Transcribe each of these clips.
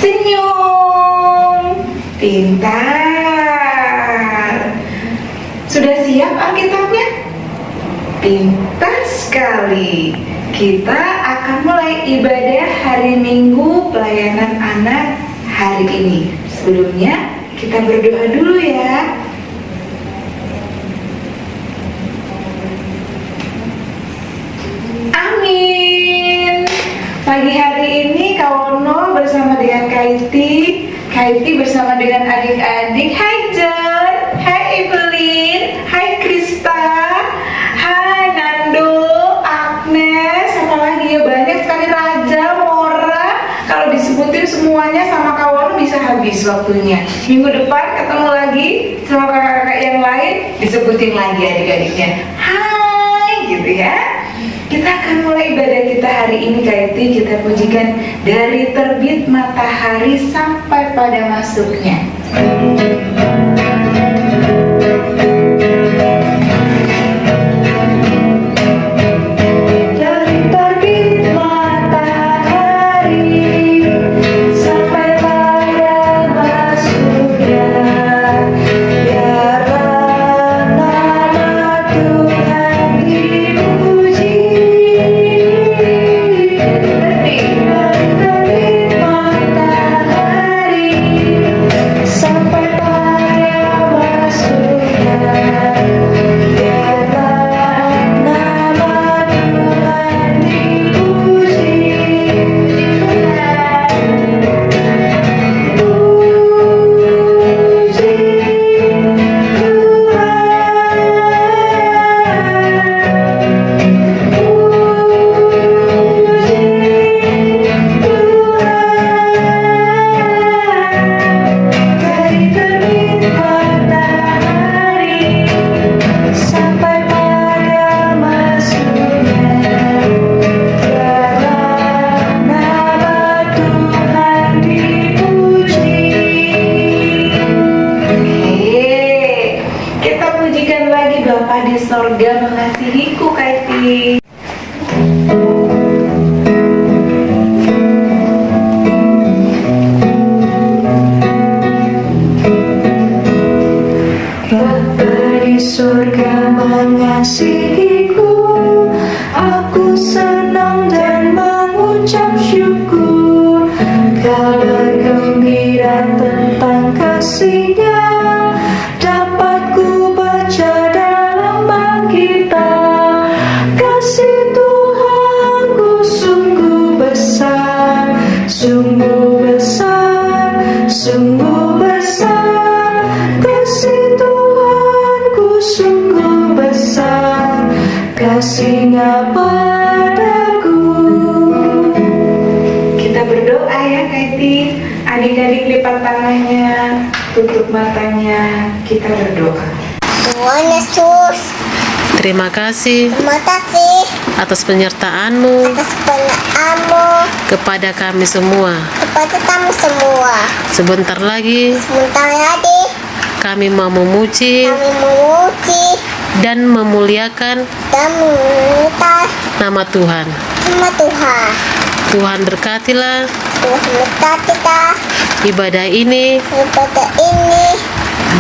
senyum. Pintar. Sudah siap Alkitabnya? Pintar sekali. Kita akan mulai ibadah hari Minggu pelayanan anak hari ini. Sebelumnya kita berdoa dulu ya. Amin. Pagi hari ini Kawono bersama dengan Kaiti bersama dengan adik-adik. Hai John, hai Evelyn, hai Krista, hai Nando, Agnes, apa lagi ya, banyak sekali, Raja, Mora. Kalau disebutin semuanya sama Kawono bisa habis waktunya. Minggu depan ketemu lagi sama kakak-kakak yang lain, disebutin lagi adik-adiknya. Hai, gitu ya. Kita akan mulai ibadah kita hari ini, Kaiti. Kita pujikan dari terbit matahari sampai pada masuknya. Bapa di sorga mengasihiku, Kaiti. Bapa di sorga mengasihiku, aku senang dan mengucap syukur. Kabar gembira tentang kasih-Nya dapat ku baca dalam Alkitab. Kasih Tuhanku sungguh besar, sungguh besar, sungguh besar. Kasih Tuhanku sungguh besar, kasih-Nya padaku. Kita berdoa ya, Kaiti. Adik-adik lipat tangannya, tutup matanya, kita berdoa. Tuhan Yesus, Terima kasih terima kasih atas penyertaan-Mu atas penyertaan-Mu kepada kami semua. kepada kami semua. Sebentar lagi Sebentar lagi kami mau memuji kami memuji dan memuliakan dan meminta nama Tuhan. nama Tuhan. Tuhan berkatilah Tuhan berkati kita ibadah ini ibadah ini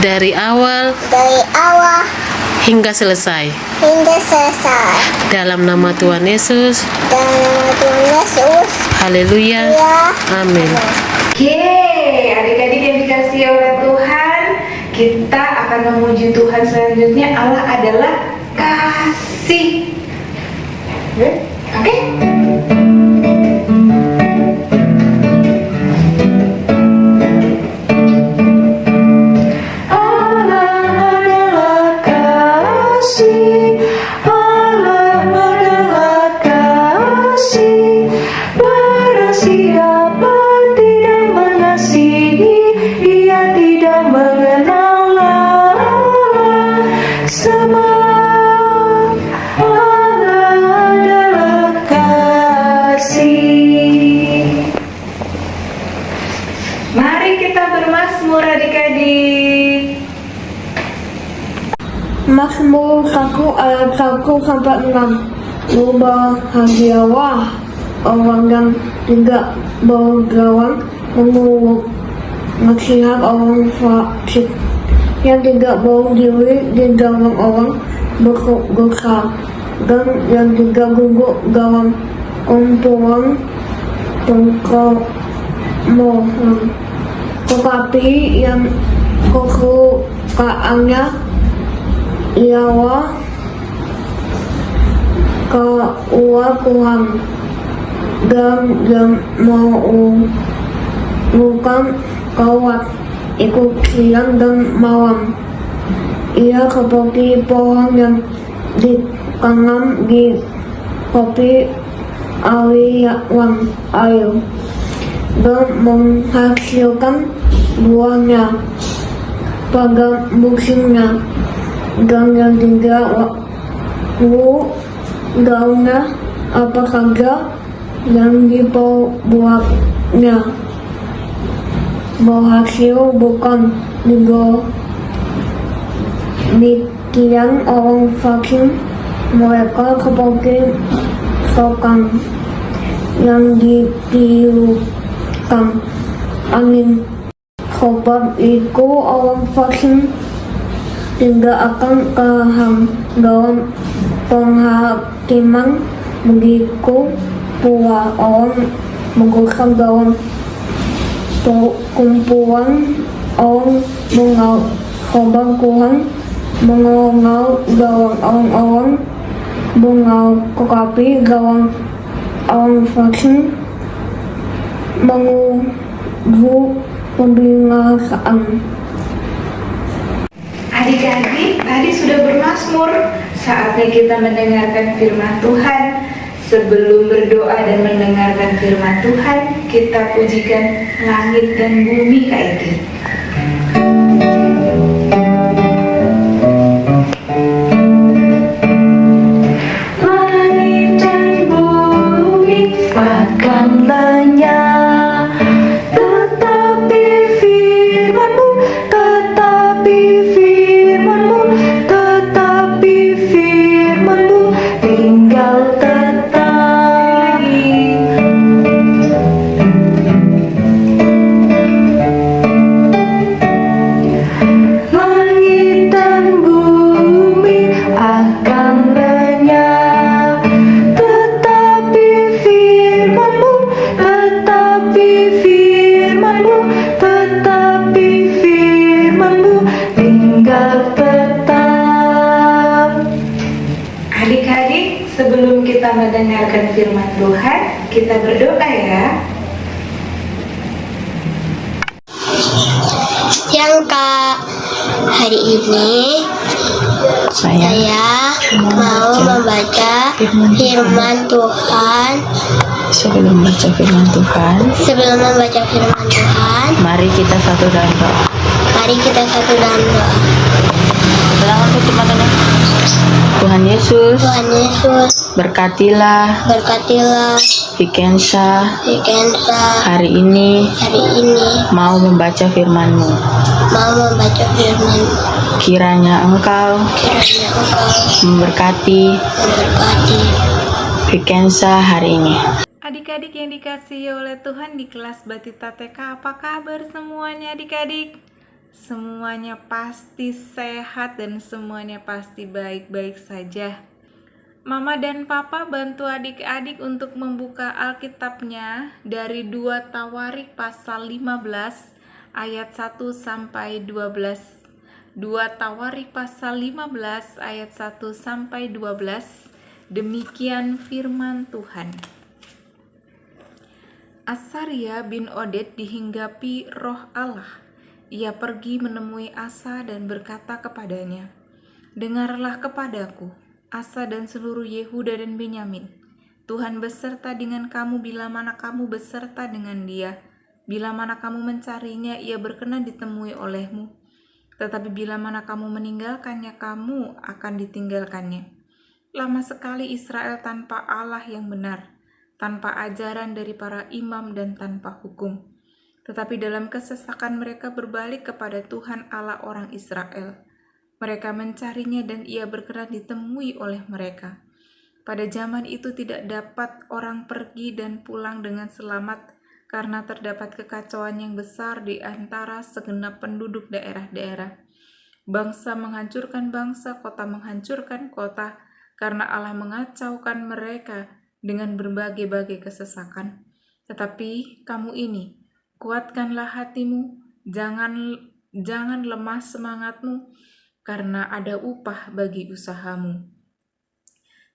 dari awal dari awal hingga selesai. hingga selesai. Dalam nama Tuhan Yesus. Dan nama Tuhan Yesus. Haleluya. Ya. Amin. Yeay, adik-adik yang dikasihi oleh Tuhan, kita akan memuji Tuhan selanjutnya. Allah adalah kasih. Oke? Mari kita bermazmur adik-adik. Mazmur 1 ayat 1 sampai 6. Berbahagialah orang yang tidak bergawan melihat orang fasik yang tidak mau diri di dalam orang berdosa dan yang tidak duduk dalam kumpulan pengkemohan, tetapi yang kesukaannya ialah keuangan dan yang mau bukan kawat ikut siang dan malam. Ia seperti pohon yang ditanam di tepi aliran air dan menghasilkan buahnya pada musimnya, dan yang tidak lalu daunnya apa saja yang diperbuatnya berhasil, bukan juga demikian orang fasik. Mereka seperti sokang yang ditiupkan angin. Sebab itu orang fasik tidak akan paham dalam penghakiman, begitu pula orang berdosa dalam perkumpulan orang mengal. Sebab Tuhan mengenal dalam orang-orang mengal, tetapi dalam orang fasik menuju kebinasaan. Adik-adik, tadi sudah bermazmur. Saatnya kita mendengarkan firman Tuhan. Sebelum berdoa dan mendengarkan firman Tuhan, kita pujikan langit dan bumi Kak Iti. Langit dan bumi akan lenyap, tetapi firman-Mu, tetapi firman-Mu, tetapi firman-Mu tinggal tetap. Langit dan bumi akan lenyap, tetapi firman-Mu, tetapi firman-Mu, tetapi firman-Mu tinggal tetap. Adik-adik, sebelum kita mendengarkan firman Tuhan, kita berdoa ya. Siang Kak, hari ini saya mau membaca firman Tuhan. Sebelum membaca firman Tuhan, Sebelum membaca firman Tuhan, mari kita satu dalam doa. mari kita satu dalam doa. Dalam firman Tuhan, Tuhan Yesus, Tuhan Yesus, berkatilah berkatilah Vikensa Vikensa hari ini hari ini mau membaca firman-Mu. mau membaca firman. Kiranya Engkau Kiranya Engkau memberkati memberkati Vikensa hari ini. Adik-adik yang dikasihi oleh Tuhan di kelas Batita TK, apa kabar semuanya adik-adik? Semuanya pasti sehat dan semuanya pasti baik-baik saja. Mama dan Papa bantu adik-adik untuk membuka Alkitabnya dari 2 Tawarik pasal 15 ayat 1 sampai 12. 2 Tawarik pasal 15 ayat 1 sampai 12. Demikian firman Tuhan. Asaria bin Oded dihinggapi roh Allah. Ia pergi menemui Asa dan berkata kepadanya, "Dengarlah kepadaku, Asa dan seluruh Yehuda dan Benyamin. Tuhan beserta dengan kamu bila mana kamu beserta dengan dia. Bila mana kamu mencarinya, ia berkenan ditemui olehmu. Tetapi bila mana kamu meninggalkannya, kamu akan ditinggalkannya. Lama sekali Israel tanpa Allah yang benar, tanpa ajaran dari para imam dan tanpa hukum. Tetapi dalam kesesakan mereka berbalik kepada Tuhan Allah orang Israel. Mereka mencarinya dan ia berkenan ditemui oleh mereka. Pada zaman itu tidak dapat orang pergi dan pulang dengan selamat karena terdapat kekacauan yang besar di antara segenap penduduk daerah-daerah. Bangsa menghancurkan bangsa, kota menghancurkan kota, karena Allah mengacaukan mereka dengan berbagai-bagai kesesakan. Tetapi kamu ini, kuatkanlah hatimu, jangan lemah semangatmu, karena ada upah bagi usahamu.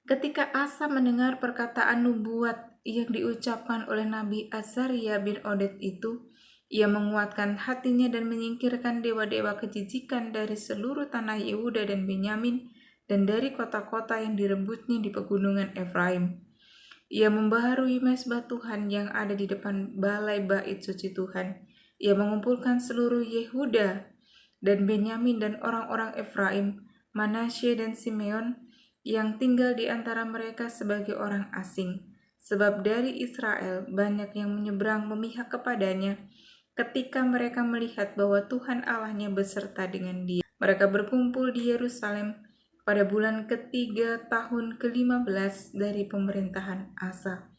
Ketika Asa mendengar perkataan nubuat yang diucapkan oleh Nabi Azaria bin Oded itu, ia menguatkan hatinya dan menyingkirkan dewa-dewa kejijikan dari seluruh tanah Yehuda dan Benyamin dan dari kota-kota yang direbutnya di pegunungan Efraim. Ia membaharui mezbah Tuhan yang ada di depan balai bait suci Tuhan. Ia mengumpulkan seluruh Yehuda dan Benyamin dan orang-orang Efraim, Manasye dan Simeon yang tinggal di antara mereka sebagai orang asing. Sebab dari Israel banyak yang menyeberang memihak kepadanya ketika mereka melihat bahwa Tuhan Allahnya beserta dengan dia. Mereka berkumpul di Yerusalem pada bulan ketiga tahun ke-15 dari pemerintahan Asa.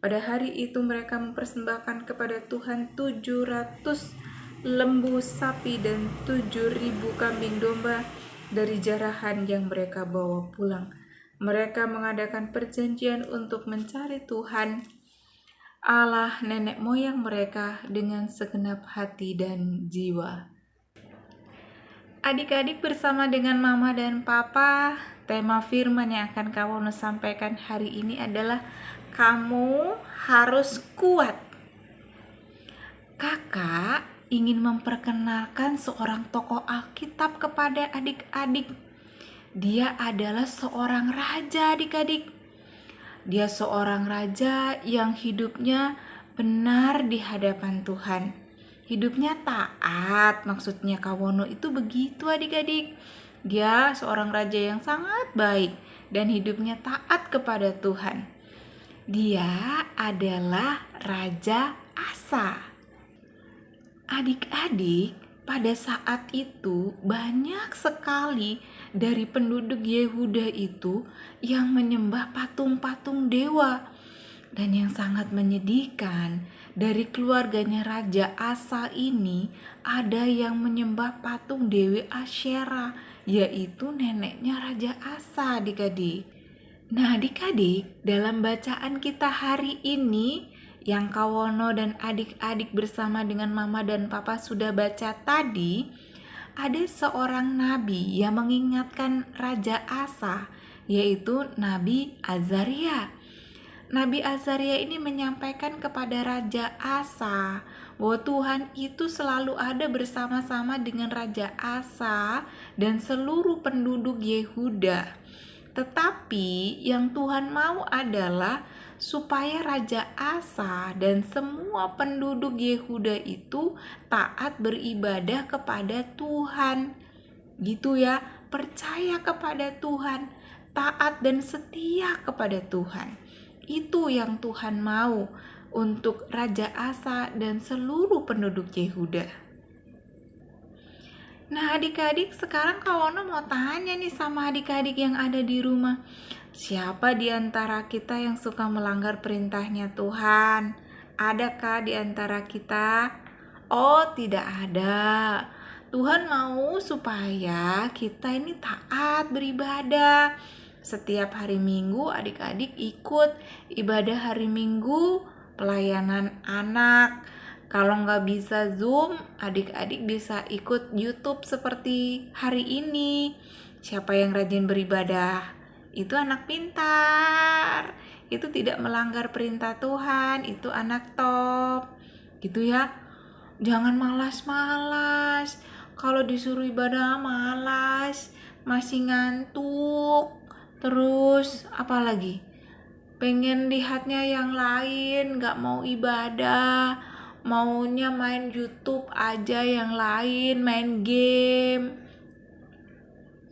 Pada hari itu mereka mempersembahkan kepada Tuhan 700 lembu sapi dan 7.000 kambing domba dari jarahan yang mereka bawa pulang. Mereka mengadakan perjanjian untuk mencari Tuhan Allah nenek moyang mereka dengan segenap hati dan jiwa. Adik-adik bersama dengan Mama dan Papa, tema firman yang akan kamu sampaikan hari ini adalah kamu harus kuat. Kakak ingin memperkenalkan seorang tokoh Alkitab kepada adik-adik. Dia adalah seorang raja, adik-adik. Dia seorang raja yang hidupnya benar di hadapan Tuhan. Hidupnya taat, maksudnya Kawono itu begitu, adik-adik. Dia seorang raja yang sangat baik dan hidupnya taat kepada Tuhan. Dia adalah Raja Asa. Adik-adik, pada saat itu banyak sekali dari penduduk Yehuda itu yang menyembah patung-patung dewa. Dan yang sangat menyedihkan, dari keluarganya Raja Asa ini ada yang menyembah patung Dewi Asyera, yaitu neneknya Raja Asa, adik-adik. Nah, adik-adik, dalam bacaan kita hari ini yang Kawono dan adik-adik bersama dengan Mama dan Papa sudah baca tadi, ada seorang nabi yang mengingatkan Raja Asa, yaitu Nabi Azaria. Nabi Azaria ini menyampaikan kepada Raja Asa bahwa Tuhan itu selalu ada bersama-sama dengan Raja Asa dan seluruh penduduk Yehuda. Tetapi yang Tuhan mau adalah supaya Raja Asa dan semua penduduk Yehuda itu taat beribadah kepada Tuhan. Gitu ya, percaya kepada Tuhan, taat dan setia kepada Tuhan. Itu yang Tuhan mau untuk Raja Asa dan seluruh penduduk Yehuda. Nah, adik-adik, sekarang Kawono mau tanya nih sama adik-adik yang ada di rumah. Siapa di antara kita yang suka melanggar perintahnya Tuhan? Adakah di antara kita? Oh, tidak ada. Tuhan mau supaya kita ini taat beribadah. Setiap hari Minggu adik-adik ikut ibadah hari Minggu, pelayanan anak. Kalau nggak bisa Zoom, adik-adik bisa ikut YouTube seperti hari ini. Siapa yang rajin beribadah? Itu anak pintar. Itu tidak melanggar perintah Tuhan. Itu anak top. Gitu ya. Jangan malas-malas. Kalau disuruh ibadah malas, masih ngantuk. Terus apa lagi? Pengen lihatnya yang lain, nggak mau ibadah. Maunya main YouTube aja yang lain, main game.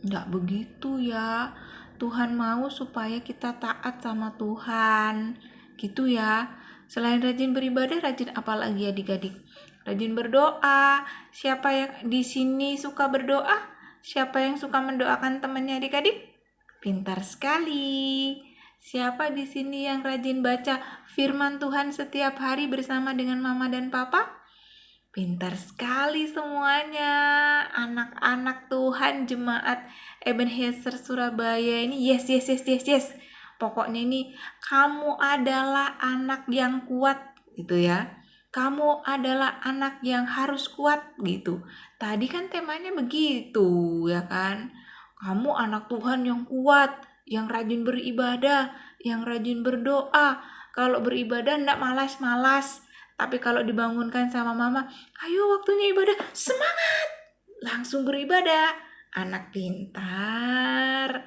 Nggak begitu ya. Tuhan mau supaya kita taat sama Tuhan. Gitu ya. Selain rajin beribadah, rajin apa lagi adik-adik? Rajin berdoa. Siapa yang di sini suka berdoa? Siapa yang suka mendoakan temannya adik-adik? Pintar sekali. Siapa di sini yang rajin baca firman Tuhan setiap hari bersama dengan mama dan papa? Pintar sekali semuanya. Anak-anak Tuhan jemaat Ebenezer Surabaya ini yes. Pokoknya ini kamu adalah anak yang kuat gitu ya. Kamu adalah anak yang harus kuat gitu. Tadi kan temanya begitu ya kan. Kamu anak Tuhan yang kuat, yang rajin beribadah, yang rajin berdoa. Kalau beribadah enggak malas-malas. Tapi kalau dibangunkan sama mama, ayo waktunya ibadah, semangat. Langsung beribadah. Anak pintar.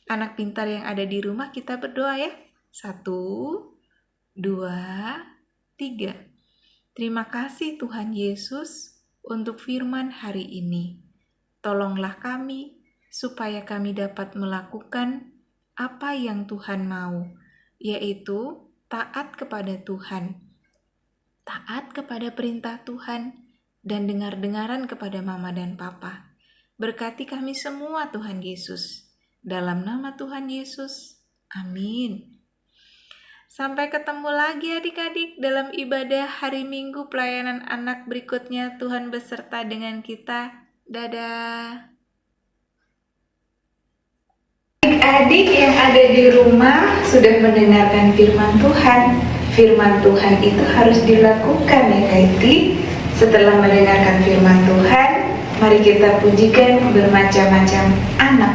Anak pintar yang ada di rumah, kita berdoa ya. 1, 2, 3. Terima kasih Tuhan Yesus untuk firman hari ini. Tolonglah kami supaya kami dapat melakukan apa yang Tuhan mau, yaitu taat kepada Tuhan, taat kepada perintah Tuhan, dan dengar-dengaran kepada mama dan papa. Berkati kami semua Tuhan Yesus. Dalam nama Tuhan Yesus, amin. Sampai ketemu lagi adik-adik dalam ibadah hari Minggu pelayanan anak berikutnya. Tuhan beserta dengan kita. Dadah. Adik-adik yang ada di rumah sudah mendengarkan firman Tuhan. Firman Tuhan itu harus dilakukan ya Kaiti. Setelah mendengarkan firman Tuhan, mari kita pujikan bermacam-macam anak.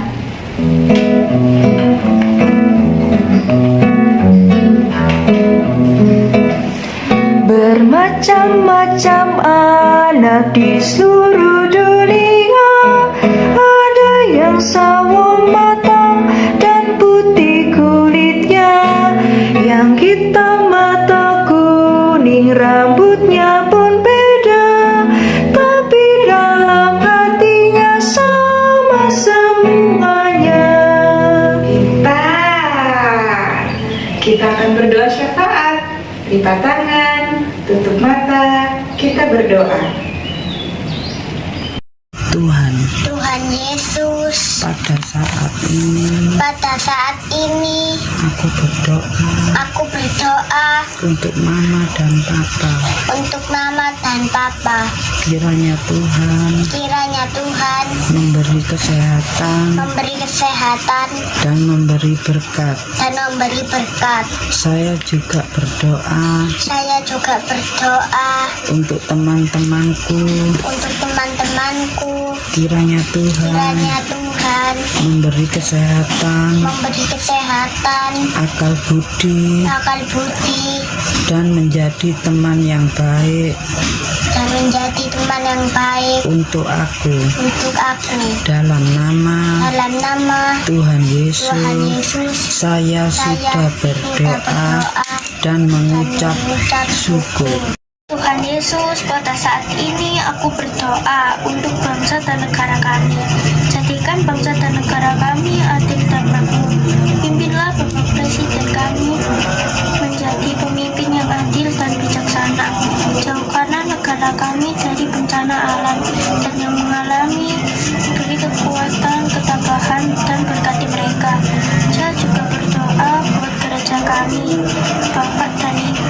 Bermacam-macam anak di seluruh dunia, ada yang sawo matang dan putih kulitnya, yang hitam mata kuning rambutnya pun beda, tapi dalam hatinya sama semuanya. Kita akan berdoa syafaat. Lipat tangan, tutup mata, kita berdoa. Tuhan Yesus, Pada saat ini aku berdoa untuk mama dan papa. Kiranya Tuhan memberi kesehatan dan memberi berkat. Saya juga berdoa untuk teman-temanku. Kiranya Tuhan memberi kesehatan, akal budi, dan menjadi teman yang baik untuk aku. Dalam nama Tuhan Yesus, saya sudah berdoa dan mengucap syukur. Tuhan Yesus, pada saat ini aku berdoa untuk bangsa dan negara kami. Jadikan bangsa dan negara kami adil dan makmur. Pimpinlah Bapak Presiden kami menjadi pemimpin yang adil dan bijaksana. Jauhkanlah negara kami dari bencana alam dan yang mengalami, beri kekuatan, ketabahan, dan berkati mereka. Saya juga berdoa buat gereja kami, Bapak dan Ibu,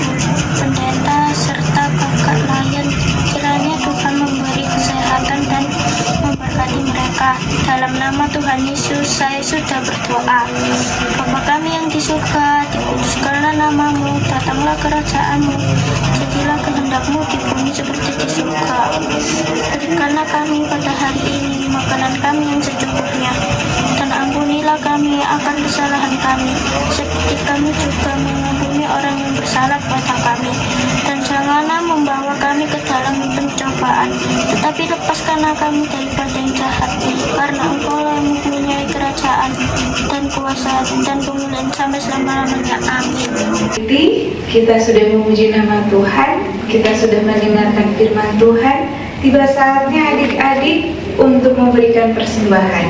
pendeta, serta kakak layan. Kiranya Tuhan memberi kesehatan dan memberkati mereka. Dalam nama Tuhan Yesus, saya sudah berdoa. Bapa kami yang di surga, dikuduskanlah namamu, datanglah kerajaanmu, jadilah kehendakmu di bumi seperti di surga. Berikanlah kami pada hari ini makanan kami yang secukupnya, dan ampunilah kami akan kesalahan kami, seperti kami juga mengampuni orang yang bersalah kepada kami. Dan janganlah membawa kami ke dalam pencobaan, tetapi lepaskanlah kami daripada yang jahat, karena Engkau-lah yang mempunyai kerajaan dan kuasa dan kemuliaan sampai selama-lamanya. Amin. Jadi kita sudah memuji nama Tuhan, kita sudah mendengarkan firman Tuhan. Tiba saatnya adik-adik untuk memberikan persembahan.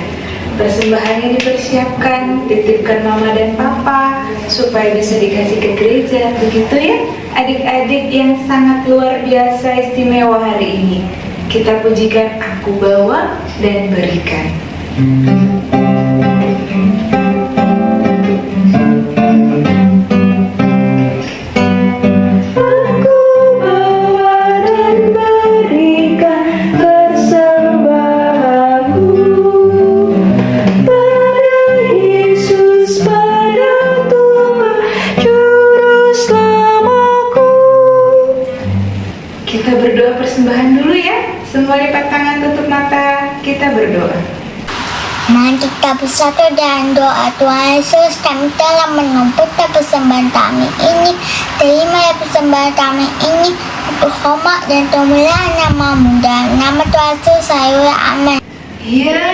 Persembahannya dipersiapkan, titipkan mama dan papa supaya bisa dikasih ke gereja. Begitu ya adik-adik yang sangat luar biasa istimewa hari ini. Kita pujikan Aku Bawa dan Berikan. Semua lipat tangan, tutup mata, kita berdoa. Mari kita bersatu dalam doa. Tuhan Yesus, kami telah menumpuk persembahan kami ini. Terima ya persembahan kami ini. Berhormat dan kemuliaan nama-Mu. Dalam nama Tuhan Yesus, saya amin. Ya,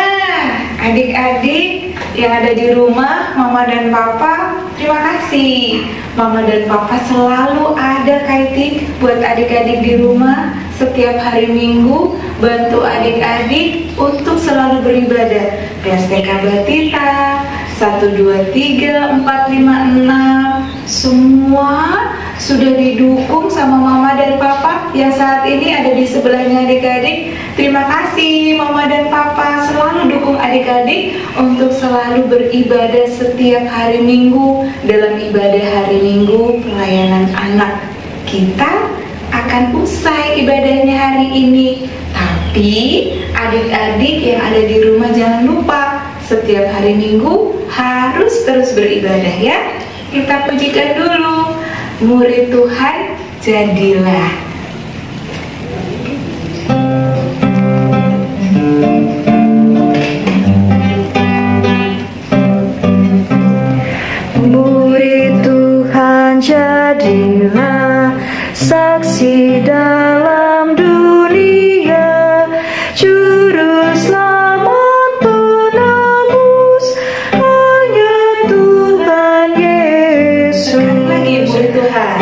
adik-adik yang ada di rumah, Mama dan Papa, terima kasih. Mama dan Papa selalu ada Kaiti buat adik-adik di rumah. Setiap hari Minggu bantu adik-adik untuk selalu beribadah. PSTK Batita 1, 2, 3, 4, 5, 6 semua sudah didukung sama Mama dan Papa yang saat ini ada di sebelahnya adik-adik. Terima kasih Mama dan Papa selalu dukung adik-adik untuk selalu beribadah setiap hari Minggu. Dalam ibadah hari Minggu pelayanan anak kita akan usai ibadahnya hari ini. Tapi adik-adik yang ada di rumah jangan lupa setiap hari Minggu harus terus beribadah ya. Kita pujikan dulu. Murid Tuhan jadilah. Murid Tuhan jadilah, saksi dalam dunia, juru selamat penebus hanya Tuhan Yesus. Lagi murid Tuhan.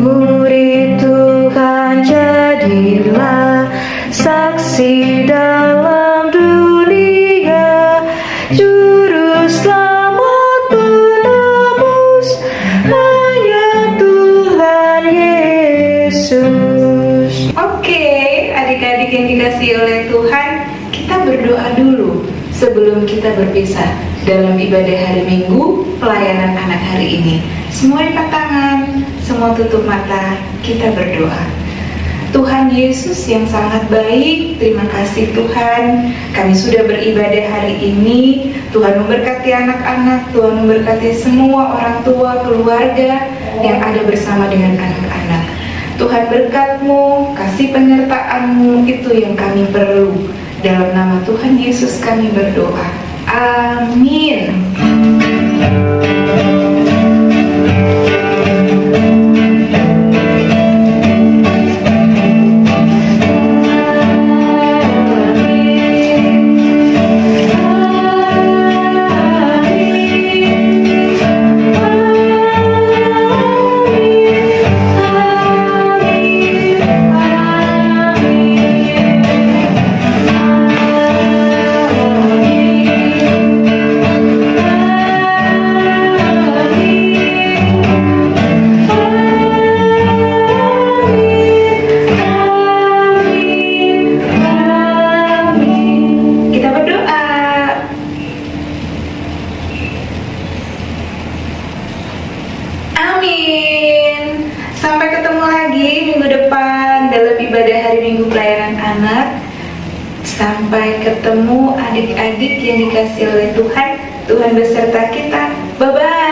Murid Tuhan jadilah, saksi dalam dunia, juru selamat penebus hanya Tuhan Yesus. Oke, adik-adik yang dikasihi oleh Tuhan, kita berdoa dulu sebelum kita berpisah dalam ibadah hari Minggu pelayanan anak hari ini. Semua lipat tangan, semua tutup mata, kita berdoa. Tuhan Yesus yang sangat baik, terima kasih Tuhan, kami sudah beribadah hari ini. Tuhan memberkati anak-anak, Tuhan memberkati semua orang tua, keluarga yang ada bersama dengan anak-anak. Tuhan berkat-Mu, kasih penyertaan-Mu itu yang kami perlu. Dalam nama Tuhan Yesus kami berdoa. Amin. Amin. Sampai ketemu lagi minggu depan dalam ibadah hari Minggu pelayanan anak. Sampai ketemu adik-adik yang dikasihi oleh Tuhan. Tuhan beserta kita. Bye-bye.